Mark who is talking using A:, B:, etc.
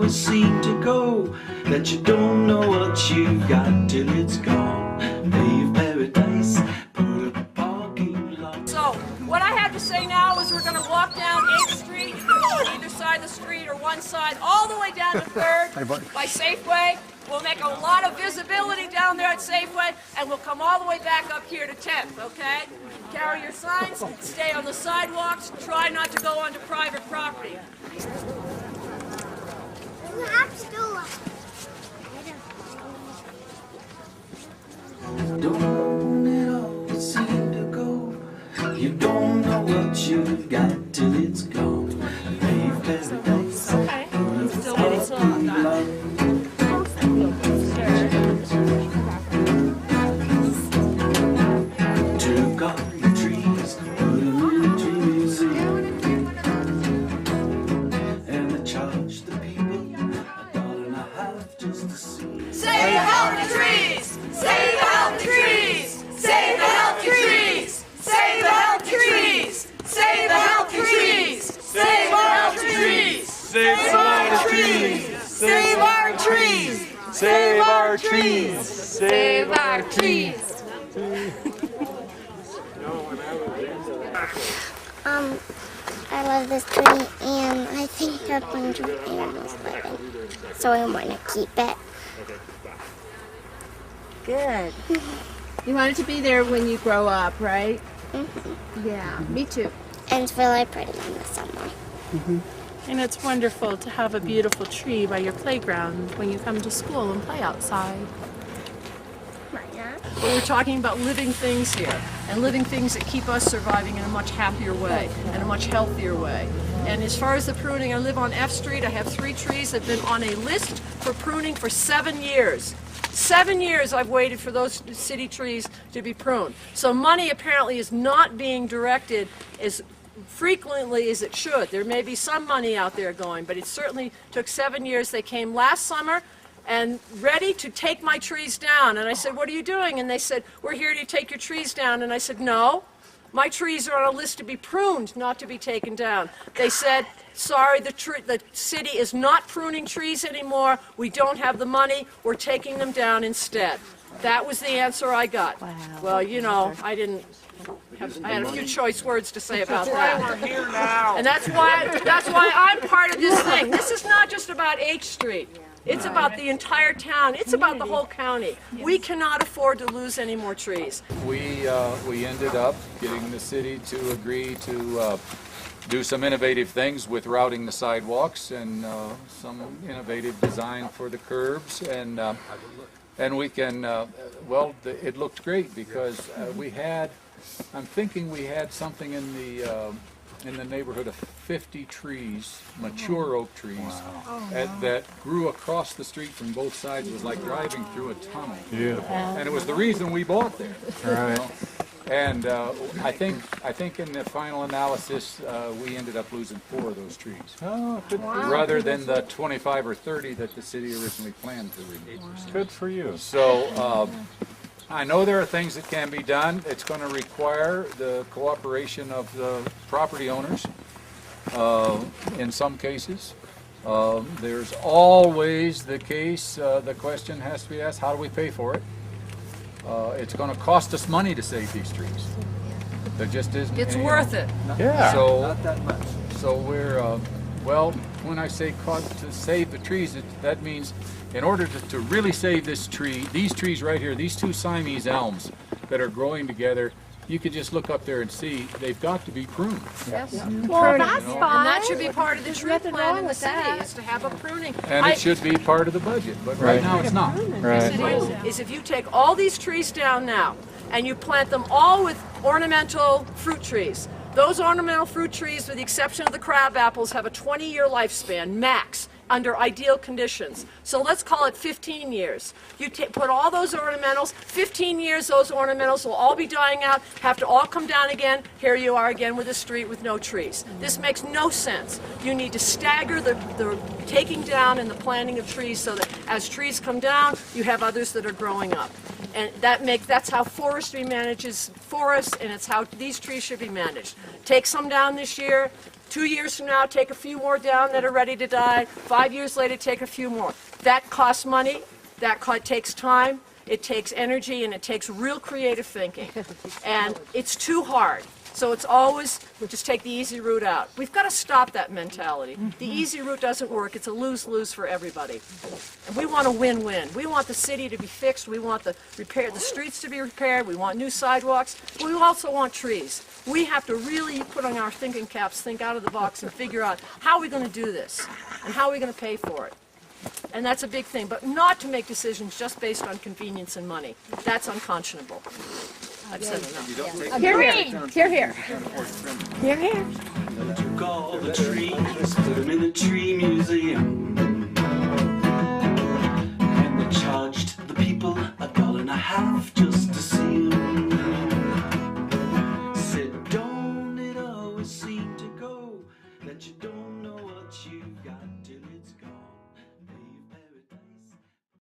A: always seem to go, that you don't know what you've got till it's gone. Pave paradise, put up a parking lot.
B: So, what I have to say now is we're going to walk down 8th Street, on either side of the street or one side, all the way down to 3rd by Safeway. We'll make a lot of visibility down there at Safeway, and we'll come all the way back up here to 10th, okay? Carry your signs, stay on the sidewalks, try not to go onto private property.
A: Don't it always seem to go, you don't know what you've got till it's gone. Pave paradise,
B: Okay. Still getting slow on that.
A: took all the trees, put them in a tree museum, and they charged the people $1.50 just to see.
B: Save the healthy trees! Save the healthy trees! Save the healthy trees! Save the healthy trees! Save the healthy trees! Save our trees!
C: Save our trees!
B: Save our trees!
C: Save our trees!
B: Save our trees!
D: I love this tree, and I think there are a bunch of animals living, so I want to keep it.
E: Good. You want it to be there when you grow up, right?
D: Mm-hmm.
E: Yeah, me too.
D: And it's really pretty in the summer.
F: And it's wonderful to have a beautiful tree by your playground when you come to school and play outside.
D: Right now.
B: But we're talking about living things here, and living things that keep us surviving in a much happier way, and a much healthier way. And as far as the pruning, I live on F Street. I have 3 trees that have been on a list for pruning for 7 years. 7 years I've waited for those city trees to be pruned. So money apparently is not being directed as frequently as it should. There may be some money out there going, but it certainly took 7 years. They came last summer and ready to take my trees down. And I said, what are you doing? And they said, we're here to take your trees down. And I said, no, my trees are on a list to be pruned, not to be taken down. They said, sorry, the city is not pruning trees anymore. We don't have the money. We're taking them down instead. That was the answer I got. Wow. Well, you know, I had a few choice words to say about that.
C: We're here now.
B: And that's why I'm part of this thing. This is not just about H Street. It's about the entire town. It's about the whole county. We cannot afford to lose any more trees.
C: We ended up getting the city to agree to do some innovative things with routing the sidewalks and some innovative design for the curbs, and we can well, it looked great because I'm thinking we had something in the neighborhood of 50 trees, mature oak trees, that grew across the street from both sides. It was like driving through a tunnel.
G: Beautiful.
C: And it was the reason we bought there.
G: Right.
C: You know? And I think in the final analysis, we ended up losing 4 of those trees.
G: Oh, good,
C: Rather than the 25 or 30 that the city originally planned to remove.
G: good for you.
C: So I know there are things that can be done. It's going to require the cooperation of the property owners in some cases. There's always the case, the question has to be asked, how do we pay for it? It's going to cost us money to save these trees. There just isn't.
B: It's worth it.
G: Yeah.
C: So, not that much. So we're, well, when I say to save the trees, that means in order to really save this tree, these trees right here, these 2 Siamese elms that are growing together, you could just look up there and see they've got to be pruned.
B: Yes.
E: Well, that's
B: And
E: fine.
B: that should be part of the tree
E: nothing
B: plan
E: wrong
B: in the
E: with
B: city,
E: that.
B: is to have a pruning.
C: And it should be part of the budget, but right now it's not.
G: Right.
B: Is if you take all these trees down now and you plant them all with ornamental fruit trees. Those ornamental fruit trees, with the exception of the crab apples, have a 20-year lifespan, max, under ideal conditions. So let's call it 15 years. You put all those ornamentals, 15 years, those ornamentals will all be dying out, have to all come down again. Here you are again with a street with no trees. This makes no sense. You need to stagger the taking down and the planting of trees so that as trees come down, you have others that are growing up. And that's how forestry manages forests, and it's how these trees should be managed. Take some down this year, 2 years from now, take a few more down that are ready to die. 5 years later, take a few more. That costs money, takes time, it takes energy, and it takes real creative thinking. And it's too hard. So it's always just take the easy route out. We've got to stop that mentality. The easy route doesn't work. It's a lose-lose for everybody. And we want a win-win. We want the city to be fixed. We want the streets to be repaired. We want new sidewalks. But we also want trees. We have to really put on our thinking caps, think out of the box, and figure out how are we going to do this and how are we going to pay for it. And that's a big thing. But not to make decisions just based on convenience and money. That's unconscionable. I've said enough.
E: Here, here. Here, here.
A: Took all the trees, put them in a tree museum.